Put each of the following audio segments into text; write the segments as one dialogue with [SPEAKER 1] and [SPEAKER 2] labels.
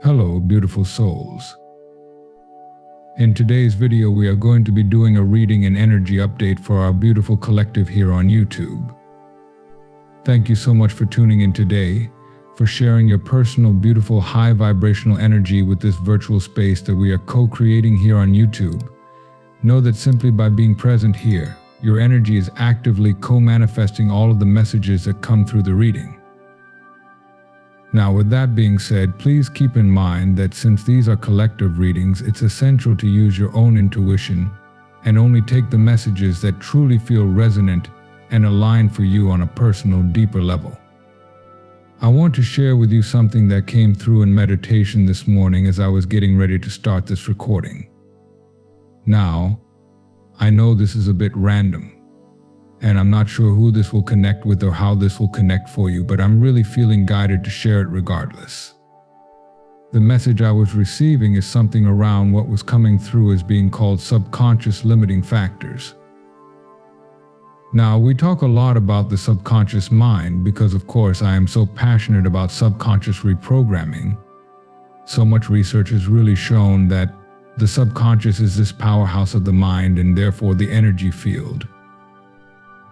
[SPEAKER 1] Hello, beautiful souls. In today's video, we are going to be doing a reading and energy update for our beautiful collective here on YouTube. Thank you so much for tuning in today, for sharing your personal, beautiful, high vibrational energy with this virtual space that we are co-creating here on YouTube. Know that simply by being present here, your energy is actively co-manifesting all of the messages that come through the reading. Now, with that being said, please keep in mind that since these are collective readings, it's essential to use your own intuition and only take the messages that truly feel resonant and align for you on a personal, deeper level. I want to share with you something that came through in meditation this morning as I was getting ready to start this recording. Now, I know this is a bit random, and I'm not sure who this will connect with or how this will connect for you, but I'm really feeling guided to share it regardless. The message I was receiving is something around what was coming through as being called subconscious limiting factors. Now, we talk a lot about the subconscious mind because, of course, I am so passionate about subconscious reprogramming. So much research has really shown that the subconscious is this powerhouse of the mind and therefore the energy field.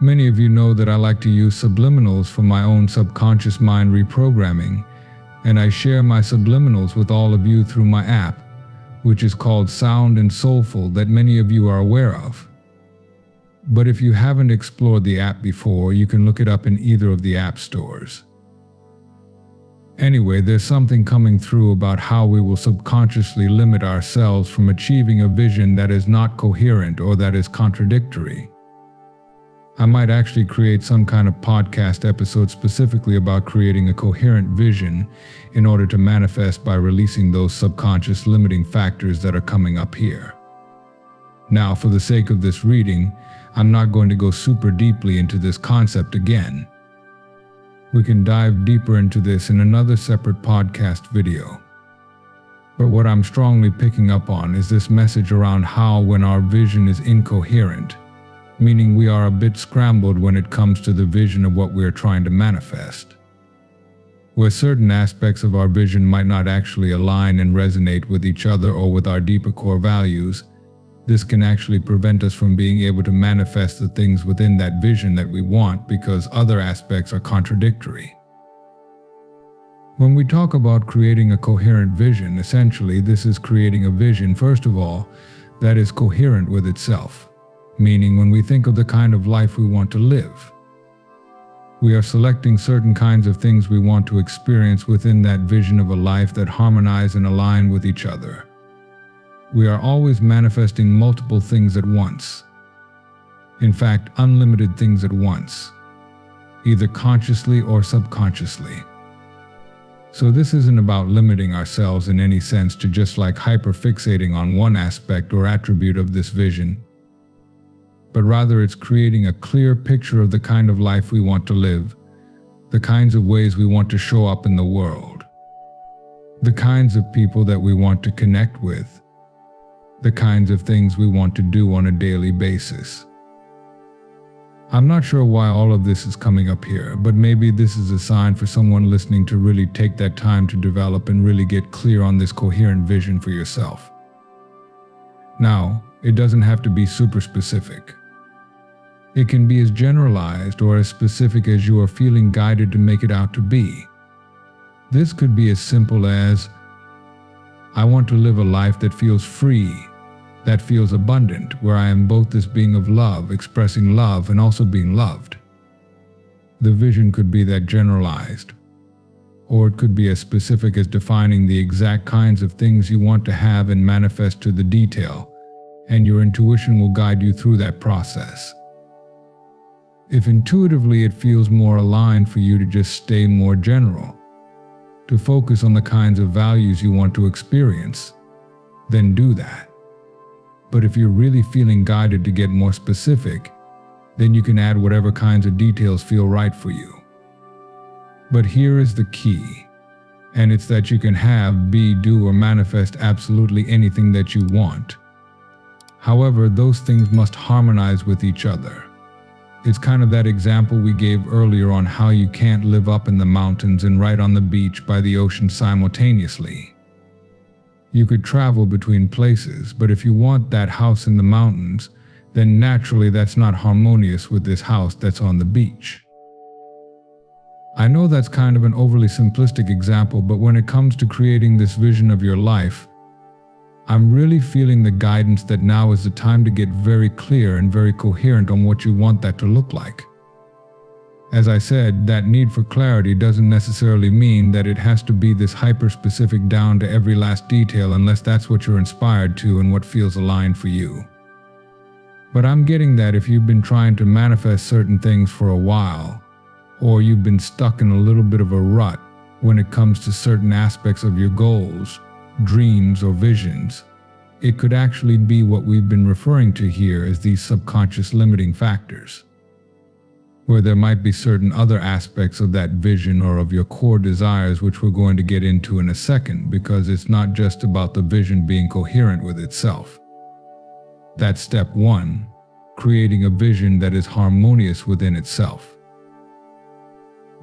[SPEAKER 1] Many of you know that I like to use subliminals for my own subconscious mind reprogramming, and I share my subliminals with all of you through my app, which is called Sound and Soulful, that many of you are aware of. But if you haven't explored the app before, you can look it up in either of the app stores. Anyway, there's something coming through about how we will subconsciously limit ourselves from achieving a vision that is not coherent or that is contradictory. I might actually create some kind of podcast episode specifically about creating a coherent vision in order to manifest by releasing those subconscious limiting factors that are coming up here. Now, for the sake of this reading, I'm not going to go super deeply into this concept again. We can dive deeper into this in another separate podcast video. But what I'm strongly picking up on is this message around how when our vision is incoherent, meaning we are a bit scrambled when it comes to the vision of what we are trying to manifest. Where certain aspects of our vision might not actually align and resonate with each other or with our deeper core values, this can actually prevent us from being able to manifest the things within that vision that we want because other aspects are contradictory. When we talk about creating a coherent vision, essentially this is creating a vision, first of all, that is coherent with itself. Meaning when we think of the kind of life we want to live, we are selecting certain kinds of things we want to experience within that vision of a life that harmonize and align with each other. We are always manifesting multiple things at once. In fact, unlimited things at once, either consciously or subconsciously. So this isn't about limiting ourselves in any sense to just like hyperfixating on one aspect or attribute of this vision, but rather it's creating a clear picture of the kind of life we want to live, the kinds of ways we want to show up in the world, the kinds of people that we want to connect with, the kinds of things we want to do on a daily basis. I'm not sure why all of this is coming up here, but maybe this is a sign for someone listening to really take that time to develop and really get clear on this coherent vision for yourself. Now, it doesn't have to be super specific. It can be as generalized or as specific as you are feeling guided to make it out to be. This could be as simple as, I want to live a life that feels free, that feels abundant, where I am both this being of love, expressing love, and also being loved. The vision could be that generalized, or it could be as specific as defining the exact kinds of things you want to have and manifest to the detail, and your intuition will guide you through that process. If intuitively it feels more aligned for you to just stay more general, to focus on the kinds of values you want to experience, then do that. But if you're really feeling guided to get more specific, then you can add whatever kinds of details feel right for you. But here is the key, and it's that you can have, be, do, or manifest absolutely anything that you want. However, those things must harmonize with each other. It's kind of that example we gave earlier on how you can't live up in the mountains and right on the beach by the ocean simultaneously. You could travel between places, but if you want that house in the mountains, then naturally that's not harmonious with this house that's on the beach. I know that's kind of an overly simplistic example, but when it comes to creating this vision of your life, I'm really feeling the guidance that now is the time to get very clear and very coherent on what you want that to look like. As I said, that need for clarity doesn't necessarily mean that it has to be this hyper-specific down to every last detail unless that's what you're inspired to and what feels aligned for you. But I'm getting that if you've been trying to manifest certain things for a while, or you've been stuck in a little bit of a rut when it comes to certain aspects of your goals, dreams, or visions, it could actually be what we've been referring to here as these subconscious limiting factors, where there might be certain other aspects of that vision or of your core desires which we're going to get into in a second, because it's not just about the vision being coherent with itself. That's step one, creating a vision that is harmonious within itself.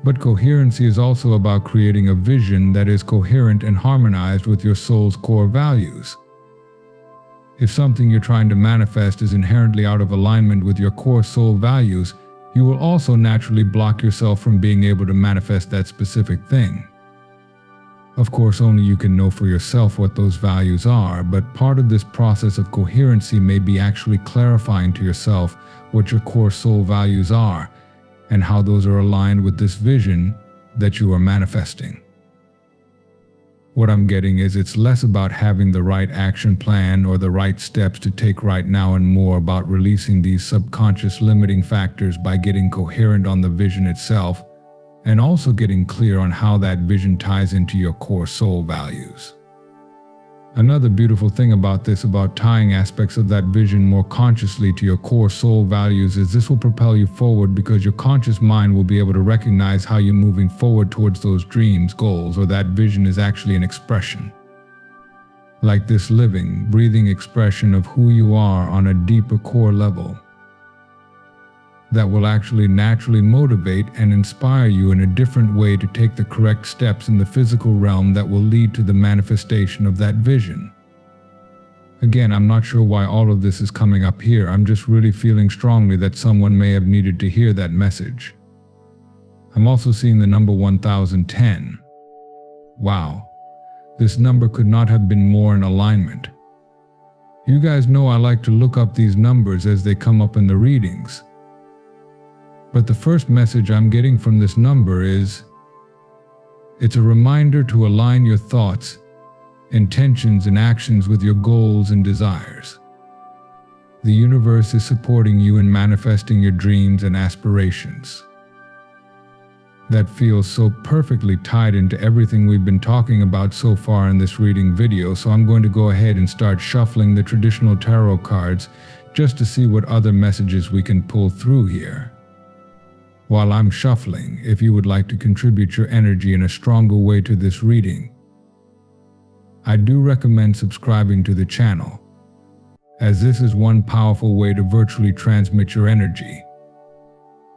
[SPEAKER 1] But coherency is also about creating a vision that is coherent and harmonized with your soul's core values. If something you're trying to manifest is inherently out of alignment with your core soul values, you will also naturally block yourself from being able to manifest that specific thing. Of course, only you can know for yourself what those values are, but part of this process of coherency may be actually clarifying to yourself what your core soul values are and how those are aligned with this vision that you are manifesting. What I'm getting is it's less about having the right action plan or the right steps to take right now and more about releasing these subconscious limiting factors by getting coherent on the vision itself and also getting clear on how that vision ties into your core soul values. Another beautiful thing about this, about tying aspects of that vision more consciously to your core soul values, is this will propel you forward because your conscious mind will be able to recognize how you're moving forward towards those dreams, goals, or that vision is actually an expression. Like this living, breathing expression of who you are on a deeper core level that will actually naturally motivate and inspire you in a different way to take the correct steps in the physical realm that will lead to the manifestation of that vision. Again, I'm not sure why all of this is coming up here. I'm just really feeling strongly that someone may have needed to hear that message. I'm also seeing the number 1010. Wow, this number could not have been more in alignment. You guys know I like to look up these numbers as they come up in the readings. But the first message I'm getting from this number is, it's a reminder to align your thoughts, intentions, and actions with your goals and desires. The universe is supporting you in manifesting your dreams and aspirations. That feels so perfectly tied into everything we've been talking about so far in this reading video, so I'm going to go ahead and start shuffling the traditional tarot cards just to see what other messages we can pull through here. While I'm shuffling, if you would like to contribute your energy in a stronger way to this reading, I do recommend subscribing to the channel, as this is one powerful way to virtually transmit your energy,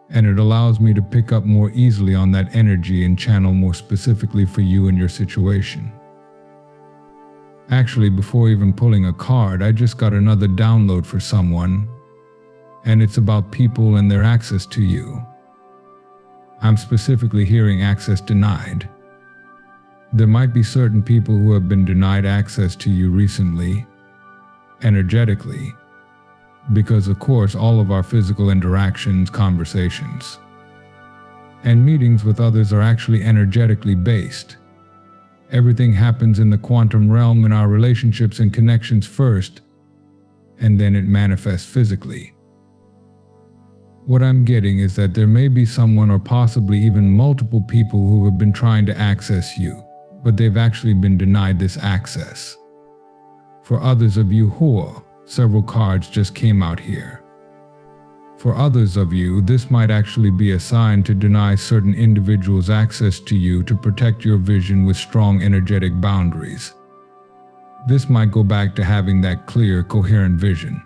[SPEAKER 1] and it allows me to pick up more easily on that energy and channel more specifically for you and your situation. Actually, before even pulling a card, I just got another download for someone, and it's about people and their access to you. I'm specifically hearing access denied. There might be certain people who have been denied access to you recently, energetically, because of course all of our physical interactions, conversations, and meetings with others are actually energetically based. Everything happens in the quantum realm in our relationships and connections first, and then it manifests physically. What I'm getting is that there may be someone or possibly even multiple people who have been trying to access you, but they've actually been denied this access. For others of you who, several cards just came out here. For others of you, this might actually be a sign to deny certain individuals access to you to protect your vision with strong energetic boundaries. This might go back to having that clear, coherent vision.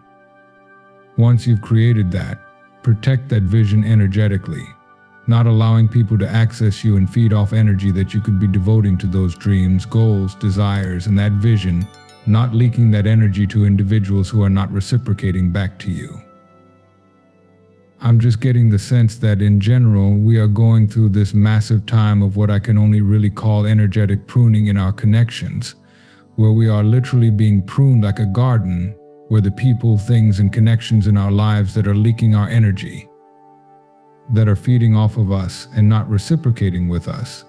[SPEAKER 1] Once you've created that, protect that vision energetically, not allowing people to access you and feed off energy that you could be devoting to those dreams, goals, desires, and that vision, not leaking that energy to individuals who are not reciprocating back to you. I'm just getting the sense that in general, we are going through this massive time of what I can only really call energetic pruning in our connections, where we are literally being pruned like a garden, where the people, things, and connections in our lives that are leaking our energy, that are feeding off of us and not reciprocating with us,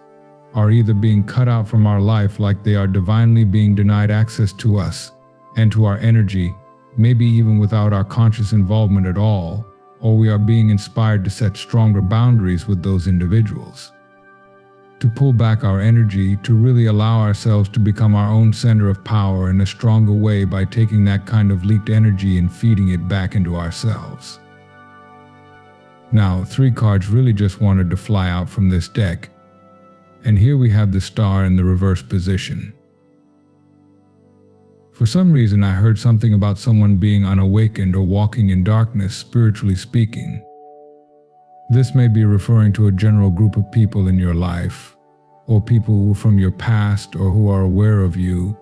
[SPEAKER 1] are either being cut out from our life like they are divinely being denied access to us and to our energy, maybe even without our conscious involvement at all, or we are being inspired to set stronger boundaries with those individuals. To pull back our energy, to really allow ourselves to become our own center of power in a stronger way by taking that kind of leaked energy and feeding it back into ourselves. Now, 3 cards really just wanted to fly out from this deck, and here we have the star in the reverse position. For some reason, I heard something about someone being unawakened or walking in darkness, spiritually speaking. This may be referring to a general group of people in your life, or people from your past or who are aware of you,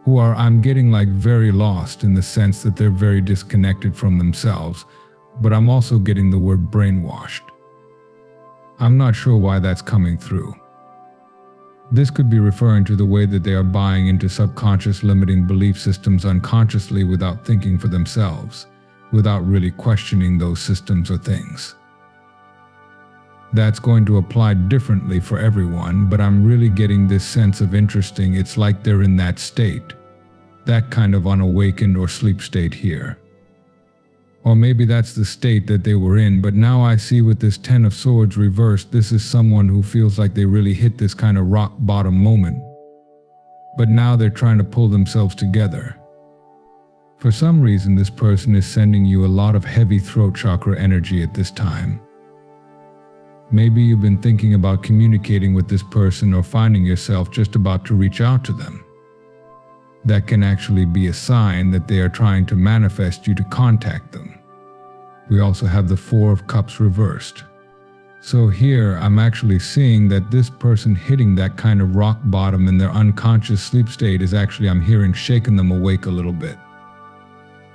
[SPEAKER 1] who are, I'm getting like very lost in the sense that they're very disconnected from themselves, but I'm also getting the word brainwashed. I'm not sure why that's coming through. This could be referring to the way that they are buying into subconscious limiting belief systems unconsciously without thinking for themselves, without really questioning those systems or things. That's going to apply differently for everyone, but I'm really getting this sense of interesting. It's like they're in that state, that kind of unawakened or sleep state here. Or maybe that's the state that they were in, but now I see with this 10 of Swords reversed, this is someone who feels like they really hit this kind of rock bottom moment. But now they're trying to pull themselves together. For some reason, this person is sending you a lot of heavy throat chakra energy at this time. Maybe you've been thinking about communicating with this person or finding yourself just about to reach out to them. That can actually be a sign that they are trying to manifest you to contact them. We also have the 4 of Cups reversed. So here I'm actually seeing that this person hitting that kind of rock bottom in their unconscious sleep state is actually, I'm hearing, shaking them awake a little bit.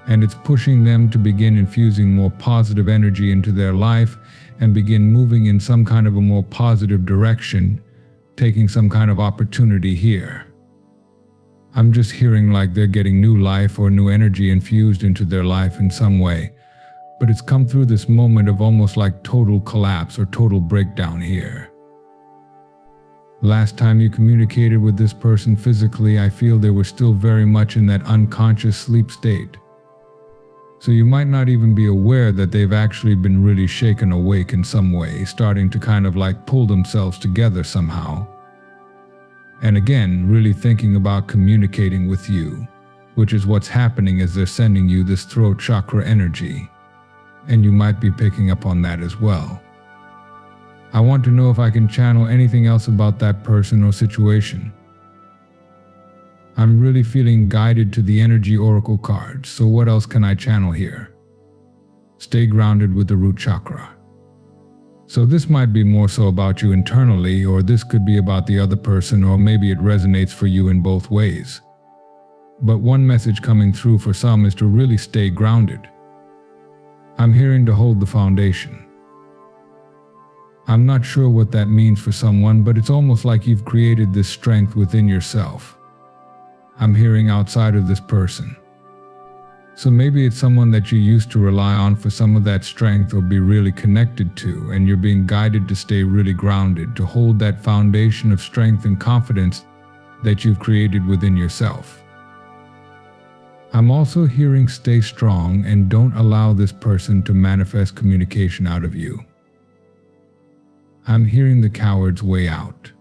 [SPEAKER 1] And it's pushing them to begin infusing more positive energy into their life and begin moving in some kind of a more positive direction, taking some kind of opportunity here. I'm just hearing like they're getting new life or new energy infused into their life in some way, but it's come through this moment of almost like total collapse or total breakdown here. Last time you communicated with this person physically, I feel they were still very much in that unconscious sleep state. So you might not even be aware that they've actually been really shaken awake in some way, starting to kind of like pull themselves together somehow. And again, really thinking about communicating with you, which is what's happening as they're sending you this throat chakra energy. And you might be picking up on that as well. I want to know if I can channel anything else about that person or situation. I'm really feeling guided to the energy oracle cards, so what else can I channel here? Stay grounded with the root chakra. So this might be more so about you internally, or this could be about the other person, or maybe it resonates for you in both ways. But one message coming through for some is to really stay grounded. I'm hearing to hold the foundation. I'm not sure what that means for someone, but it's almost like you've created this strength within yourself. I'm hearing outside of this person. So maybe it's someone that you used to rely on for some of that strength or be really connected to, and you're being guided to stay really grounded, to hold that foundation of strength and confidence that you've created within yourself. I'm also hearing stay strong and don't allow this person to manifest communication out of you. I'm hearing the coward's way out.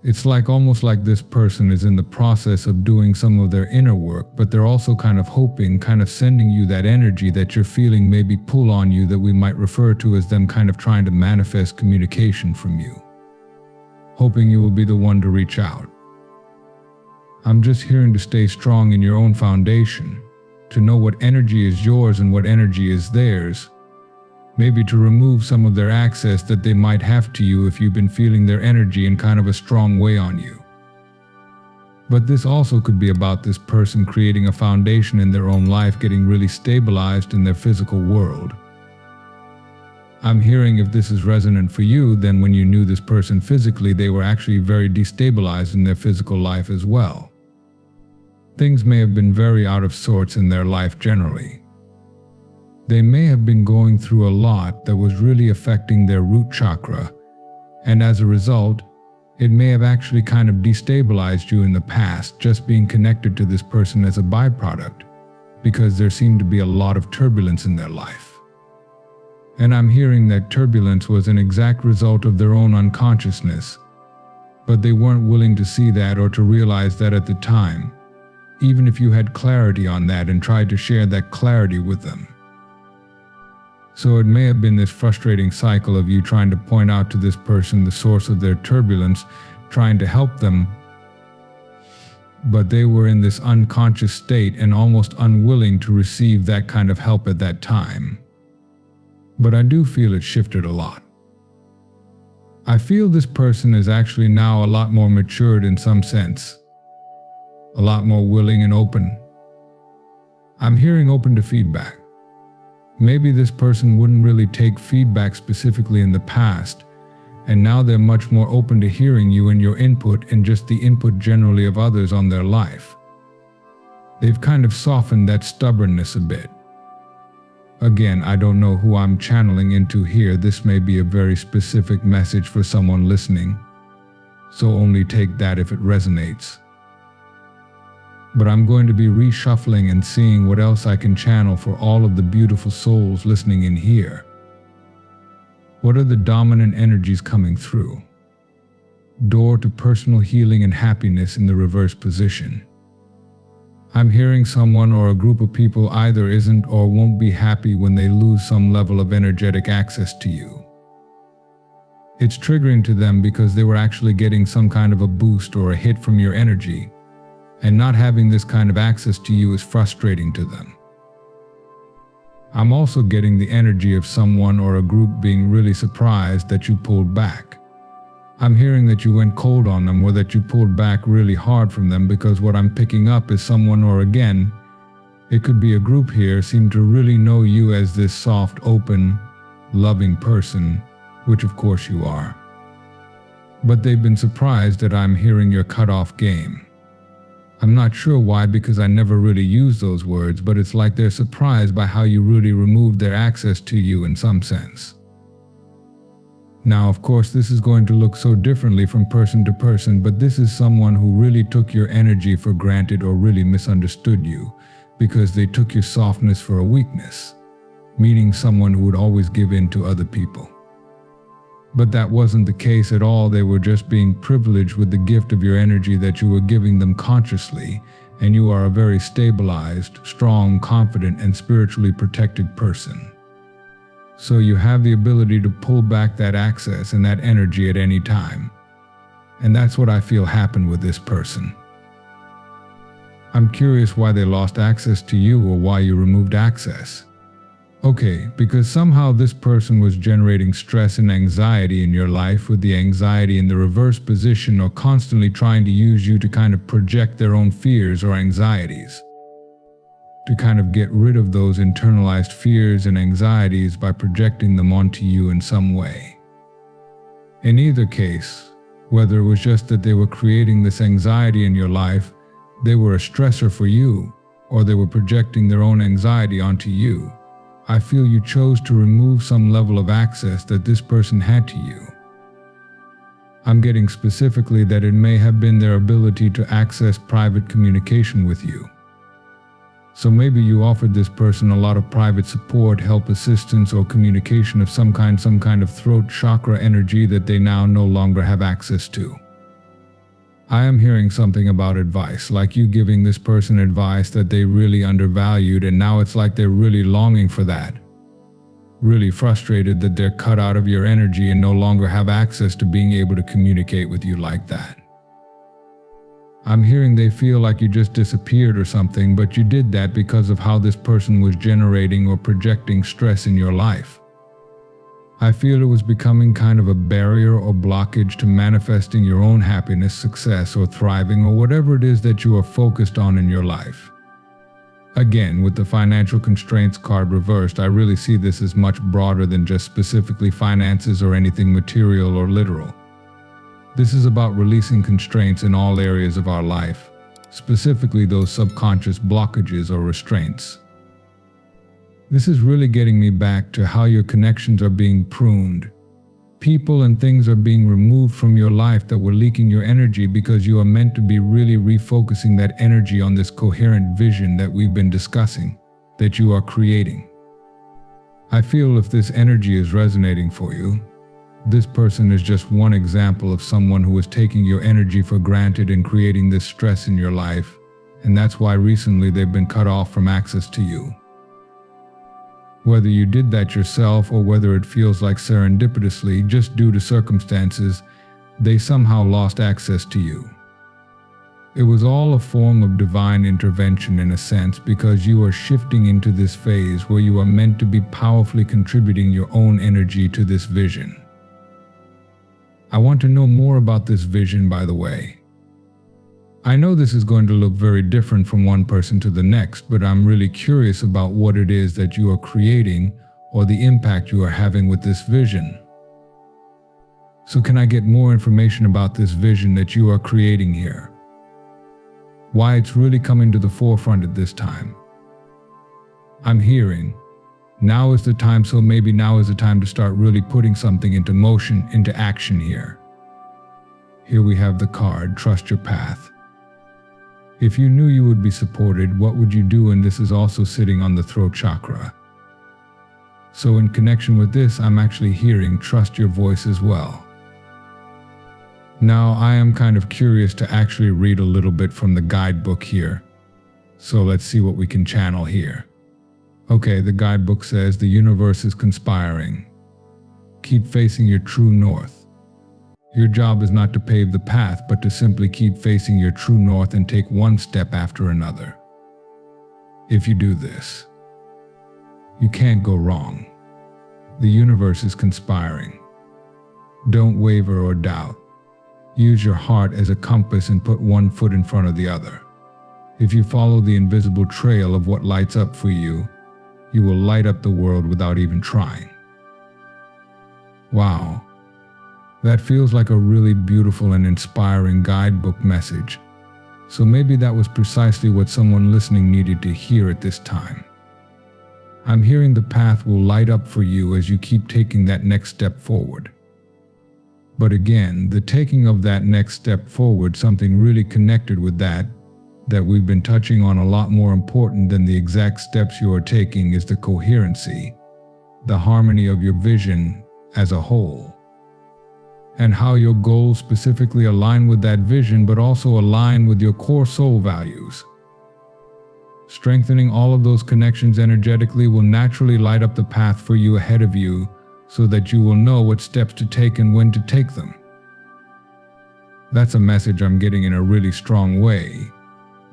[SPEAKER 1] It's like almost like this person is in the process of doing some of their inner work, but they're also kind of hoping, kind of sending you that energy that you're feeling maybe pull on you, that we might refer to as them kind of trying to manifest communication from you, hoping you will be the one to reach out. I'm just hearing to stay strong in your own foundation, to know what energy is yours and what energy is theirs, maybe to remove some of their access that they might have to you if you've been feeling their energy in kind of a strong way on you. But this also could be about this person creating a foundation in their own life, getting really stabilized in their physical world. I'm hearing if this is resonant for you, then when you knew this person physically, they were actually very destabilized in their physical life as well. Things may have been very out of sorts in their life generally. They may have been going through a lot that was really affecting their root chakra, and as a result, it may have actually kind of destabilized you in the past, just being connected to this person as a byproduct, because there seemed to be a lot of turbulence in their life. And I'm hearing that turbulence was an exact result of their own unconsciousness, but they weren't willing to see that or to realize that at the time, even if you had clarity on that and tried to share that clarity with them. So it may have been this frustrating cycle of you trying to point out to this person the source of their turbulence, trying to help them, but they were in this unconscious state and almost unwilling to receive that kind of help at that time. But I do feel it shifted a lot. I feel this person is actually now a lot more matured in some sense, a lot more willing and open. I'm hearing open to feedback. Maybe this person wouldn't really take feedback specifically in the past, and now they're much more open to hearing you and your input and just the input generally of others on their life. They've kind of softened that stubbornness a bit. Again, I don't know who I'm channeling into here. This may be a very specific message for someone listening, so only take that if it resonates. But I'm going to be reshuffling and seeing what else I can channel for all of the beautiful souls listening in here. What are the dominant energies coming through? Door to personal healing and happiness in the reverse position. I'm hearing someone or a group of people either isn't or won't be happy when they lose some level of energetic access to you. It's triggering to them because they were actually getting some kind of a boost or a hit from your energy, and not having this kind of access to you is frustrating to them. I'm also getting the energy of someone or a group being really surprised that you pulled back. I'm hearing that you went cold on them or that you pulled back really hard from them, because what I'm picking up is someone, or again, it could be a group here, seem to really know you as this soft, open, loving person, which of course you are. But they've been surprised that I'm hearing your cutoff game. I'm not sure why, because I never really use those words, but it's like they're surprised by how you really removed their access to you in some sense. Now, of course, this is going to look so differently from person to person, but this is someone who really took your energy for granted or really misunderstood you, because they took your softness for a weakness, meaning someone who would always give in to other people. But that wasn't the case at all. They were just being privileged with the gift of your energy that you were giving them consciously, and you are a very stabilized, strong, confident, and spiritually protected person. So you have the ability to pull back that access and that energy at any time. And that's what I feel happened with this person. I'm curious why they lost access to you or why you removed access. Okay, because somehow this person was generating stress and anxiety in your life, with the anxiety in the reverse position, or constantly trying to use you to kind of project their own fears or anxieties. To kind of get rid of those internalized fears and anxieties by projecting them onto you in some way. In either case, whether it was just that they were creating this anxiety in your life, they were a stressor for you, or they were projecting their own anxiety onto you, I feel you chose to remove some level of access that this person had to you. I'm getting specifically that it may have been their ability to access private communication with you. So maybe you offered this person a lot of private support, help, assistance, or communication of some kind of throat chakra energy that they now no longer have access to. I am hearing something about advice, like you giving this person advice that they really undervalued, and now it's like they're really longing for that. Really frustrated that they're cut out of your energy and no longer have access to being able to communicate with you like that. I'm hearing they feel like you just disappeared or something, but you did that because of how this person was generating or projecting stress in your life. I feel it was becoming kind of a barrier or blockage to manifesting your own happiness, success, or thriving, or whatever it is that you are focused on in your life. Again, with the financial constraints card reversed, I really see this as much broader than just specifically finances or anything material or literal. This is about releasing constraints in all areas of our life, specifically those subconscious blockages or restraints. This is really getting me back to how your connections are being pruned. People and things are being removed from your life that were leaking your energy because you are meant to be really refocusing that energy on this coherent vision that we've been discussing, that you are creating. I feel if this energy is resonating for you, this person is just one example of someone who is taking your energy for granted and creating this stress in your life, and that's why recently they've been cut off from access to you. Whether you did that yourself or whether it feels like serendipitously, just due to circumstances, they somehow lost access to you. It was all a form of divine intervention in a sense, because you are shifting into this phase where you are meant to be powerfully contributing your own energy to this vision. I want to know more about this vision, by the way. I know this is going to look very different from one person to the next, but I'm really curious about what it is that you are creating or the impact you are having with this vision. So can I get more information about this vision that you are creating here? Why it's really coming to the forefront at this time? I'm hearing, now is the time, so maybe now is the time to start really putting something into motion, into action here. Here we have the card, trust your path. If you knew you would be supported, what would you do? And this is also sitting on the throat chakra. So in connection with this, I'm actually hearing trust your voice as well. Now, I am kind of curious to actually read a little bit from the guidebook here. So let's see what we can channel here. Okay, the guidebook says the universe is conspiring. Keep facing your true north. Your job is not to pave the path, but to simply keep facing your true north and take one step after another. If you do this, you can't go wrong. The universe is conspiring. Don't waver or doubt. Use your heart as a compass and put one foot in front of the other. If you follow the invisible trail of what lights up for you, you will light up the world without even trying. Wow. That feels like a really beautiful and inspiring guidebook message. So maybe that was precisely what someone listening needed to hear at this time. I'm hearing the path will light up for you as you keep taking that next step forward. But again, the taking of that next step forward, something really connected with that we've been touching on, a lot more important than the exact steps you are taking, is the coherency, the harmony of your vision as a whole. And how your goals specifically align with that vision, but also align with your core soul values. Strengthening all of those connections energetically will naturally light up the path for you ahead of you, so that you will know what steps to take and when to take them. That's a message I'm getting in a really strong way,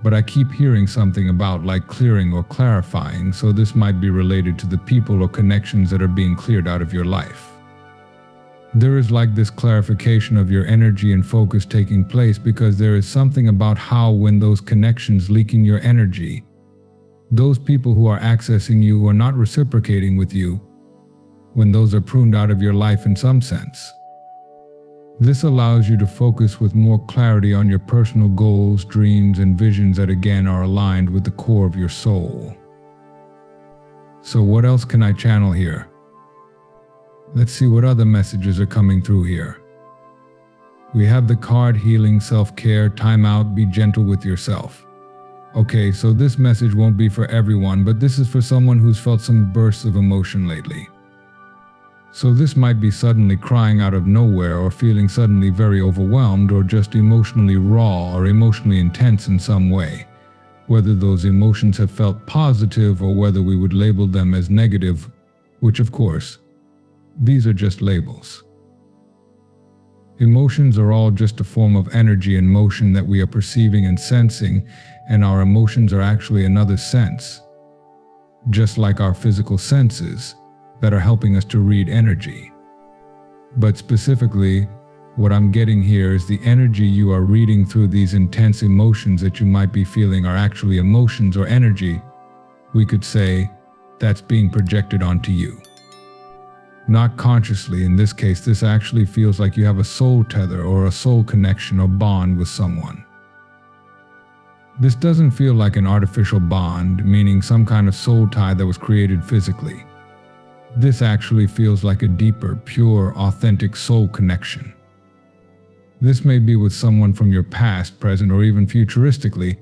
[SPEAKER 1] but I keep hearing something about like clearing or clarifying, so this might be related to the people or connections that are being cleared out of your life. There is like this clarification of your energy and focus taking place, because there is something about how when those connections leaking your energy, those people who are accessing you are not reciprocating with you, when those are pruned out of your life in some sense. This allows you to focus with more clarity on your personal goals, dreams, and visions that again are aligned with the core of your soul. So what else can I channel here? Let's see what other messages are coming through here. We have the card healing, self-care, time out, be gentle with yourself. Okay, so this message won't be for everyone, but this is for someone who's felt some bursts of emotion lately. So this might be suddenly crying out of nowhere, or feeling suddenly very overwhelmed, or just emotionally raw or emotionally intense in some way. Whether those emotions have felt positive or whether we would label them as negative, which of course, these are just labels. Emotions are all just a form of energy and motion that we are perceiving and sensing, and our emotions are actually another sense, just like our physical senses that are helping us to read energy. But specifically, what I'm getting here is the energy you are reading through these intense emotions that you might be feeling are actually emotions or energy. We could say that's being projected onto you. Not consciously. In this case, this actually feels like you have a soul tether or a soul connection or bond with someone. This doesn't feel like an artificial bond, meaning some kind of soul tie that was created physically. This actually feels like a deeper, pure, authentic soul connection. This may be with someone from your past, present, or even futuristically,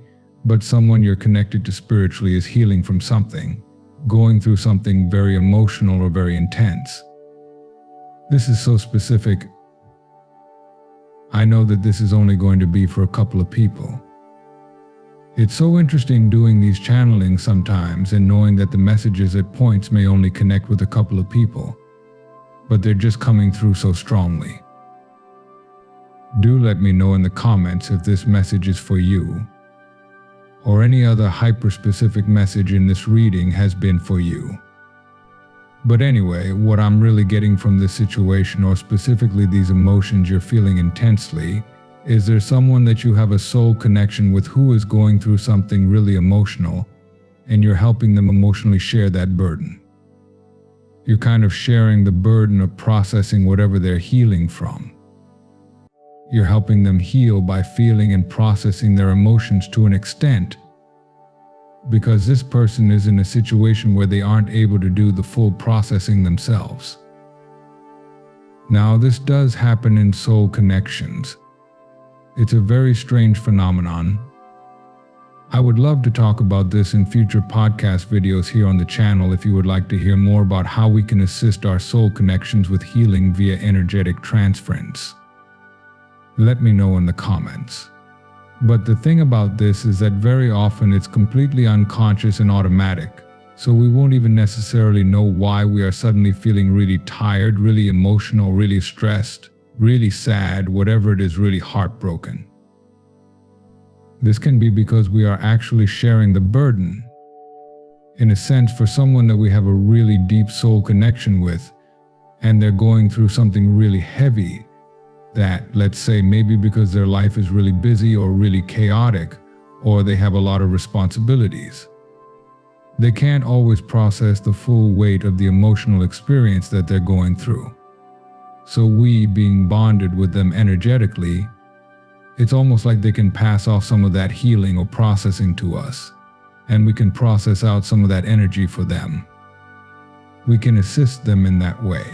[SPEAKER 1] but someone you're connected to spiritually is healing from something, going through something very emotional or very intense. This is so specific. I know that this is only going to be for a couple of people. It's so interesting doing these channelings sometimes and knowing that the messages at points may only connect with a couple of people, but they're just coming through so strongly. Do let me know in the comments if this message is for you, or any other hyper-specific message in this reading has been for you. But anyway, what I'm really getting from this situation, or specifically these emotions you're feeling intensely, is there someone that you have a soul connection with who is going through something really emotional, and you're helping them emotionally share that burden. You're kind of sharing the burden of processing whatever they're healing from. You're helping them heal by feeling and processing their emotions to an extent, because this person is in a situation where they aren't able to do the full processing themselves. Now, this does happen in soul connections. It's a very strange phenomenon. I would love to talk about this in future podcast videos here on the channel if you would like to hear more about how we can assist our soul connections with healing via energetic transference. Let me know in the comments. But the thing about this is that very often it's completely unconscious and automatic, so we won't even necessarily know why we are suddenly feeling really tired, really emotional, really stressed, really sad, whatever it is, really heartbroken. This can be because we are actually sharing the burden, in a sense, for someone that we have a really deep soul connection with, and they're going through something really heavy that, let's say, maybe because their life is really busy or really chaotic, or they have a lot of responsibilities. They can't always process the full weight of the emotional experience that they're going through. So we, being bonded with them energetically, it's almost like they can pass off some of that healing or processing to us, and we can process out some of that energy for them. We can assist them in that way.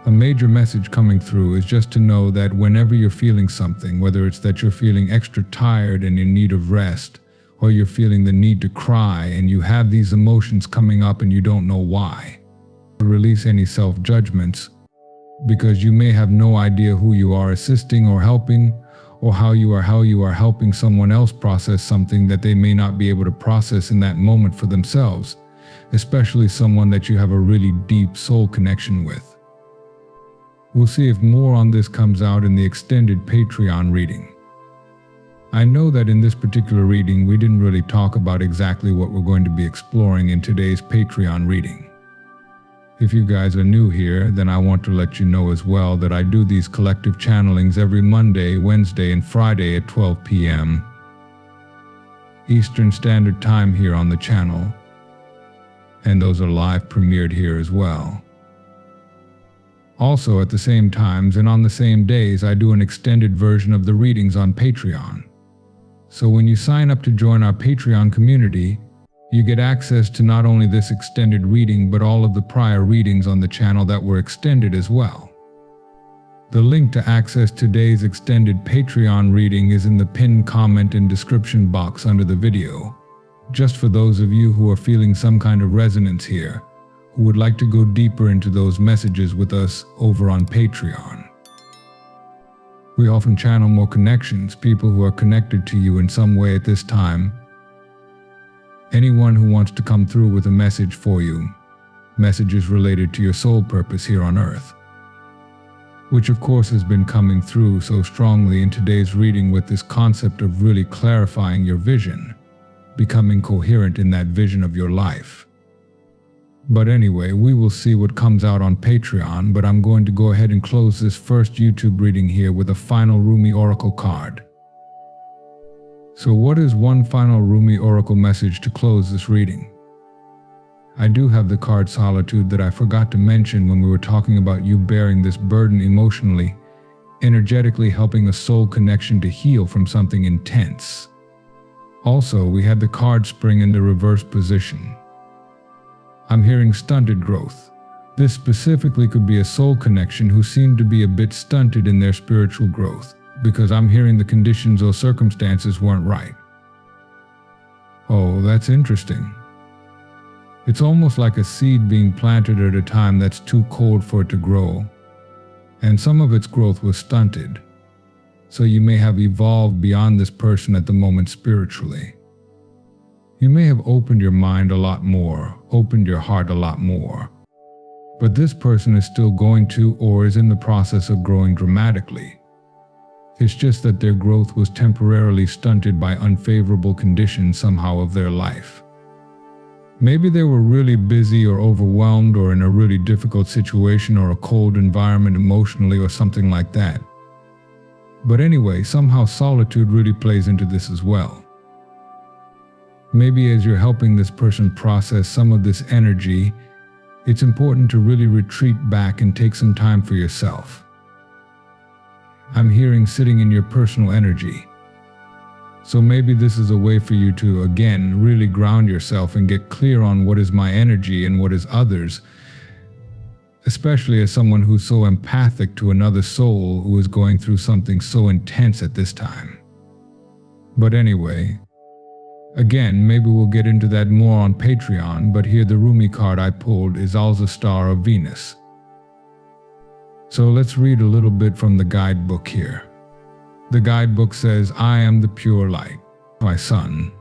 [SPEAKER 1] A major message coming through is just to know that whenever you're feeling something, whether it's that you're feeling extra tired and in need of rest, or you're feeling the need to cry and you have these emotions coming up and you don't know why, release any self-judgments, because you may have no idea who you are assisting or helping, or how you are helping someone else process something that they may not be able to process in that moment for themselves, especially someone that you have a really deep soul connection with. We'll see if more on this comes out in the extended Patreon reading. I know that in this particular reading we didn't really talk about exactly what we're going to be exploring in today's Patreon reading. If you guys are new here, then I want to let you know as well that I do these collective channelings every Monday, Wednesday, and Friday at 12 p.m. Eastern Standard Time here on the channel, and those are live premiered here as well. Also at the same times and on the same days, I do an extended version of the readings on Patreon. So when you sign up to join our Patreon community, you get access to not only this extended reading, but all of the prior readings on the channel that were extended as well. The link to access today's extended Patreon reading is in the pinned comment and description box under the video, just for those of you who are feeling some kind of resonance here, who would like to go deeper into those messages with us over on Patreon. We often channel more connections, people who are connected to you in some way at this time. Anyone who wants to come through with a message for you, messages related to your soul purpose here on earth, which of course has been coming through so strongly in today's reading with this concept of really clarifying your vision, becoming coherent in that vision of your life. But anyway, we will see what comes out on Patreon, but I'm going to go ahead and close this first YouTube reading here with a final Rumi Oracle card. So what is one final Rumi Oracle message to close this reading? I do have the card Solitude that I forgot to mention when we were talking about you bearing this burden emotionally, energetically helping a soul connection to heal from something intense. Also, we had the card Spring in the reverse position. I'm hearing stunted growth. This specifically could be a soul connection who seemed to be a bit stunted in their spiritual growth, because I'm hearing the conditions or circumstances weren't right. Oh, that's interesting. It's almost like a seed being planted at a time that's too cold for it to grow, and some of its growth was stunted. So you may have evolved beyond this person at the moment spiritually. You may have opened your mind a lot more, opened your heart a lot more. But this person is still going to or is in the process of growing dramatically. It's just that their growth was temporarily stunted by unfavorable conditions somehow of their life. Maybe they were really busy or overwhelmed or in a really difficult situation or a cold environment emotionally or something like that. But anyway, somehow solitude really plays into this as well. Maybe as you're helping this person process some of this energy, it's important to really retreat back and take some time for yourself. I'm hearing sitting in your personal energy. So maybe this is a way for you to, again, really ground yourself and get clear on what is my energy and what is others, especially as someone who's so empathic to another soul who is going through something so intense at this time. But anyway, again, maybe we'll get into that more on Patreon, but here the Rumi card I pulled is also Star of Venus. So let's read a little bit from the guidebook here. The guidebook says, I am the pure light, my son.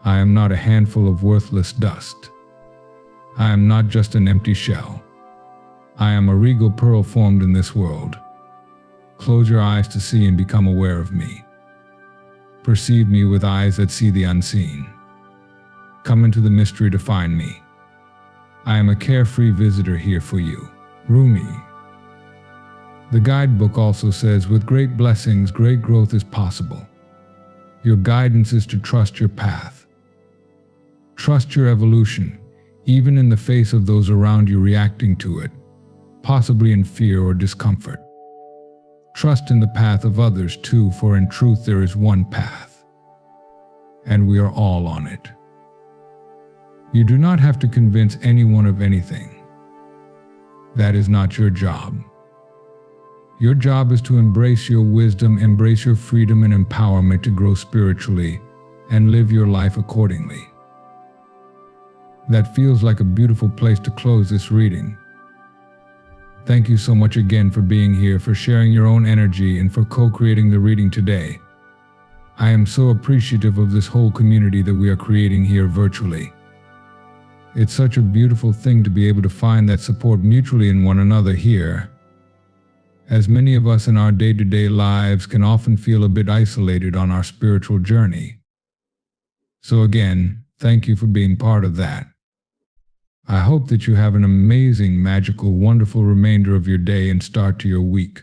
[SPEAKER 1] I am not a handful of worthless dust. I am not just an empty shell. I am a regal pearl formed in this world. Close your eyes to see and become aware of me. Perceive me with eyes that see the unseen. Come into the mystery to find me. I am a carefree visitor here for you. Rumi. The guidebook also says, with great blessings, great growth is possible. Your guidance is to trust your path. Trust your evolution, even in the face of those around you reacting to it, possibly in fear or discomfort. Trust in the path of others too, for in truth there is one path, and we are all on it. You do not have to convince anyone of anything. That is not your job. Your job is to embrace your wisdom, embrace your freedom and empowerment to grow spiritually and live your life accordingly. That feels like a beautiful place to close this reading. Thank you so much again for being here, for sharing your own energy, and for co-creating the reading today. I am so appreciative of this whole community that we are creating here virtually. It's such a beautiful thing to be able to find that support mutually in one another here, as many of us in our day-to-day lives can often feel a bit isolated on our spiritual journey. So again, thank you for being part of that. I hope that you have an amazing, magical, wonderful remainder of your day and start to your week.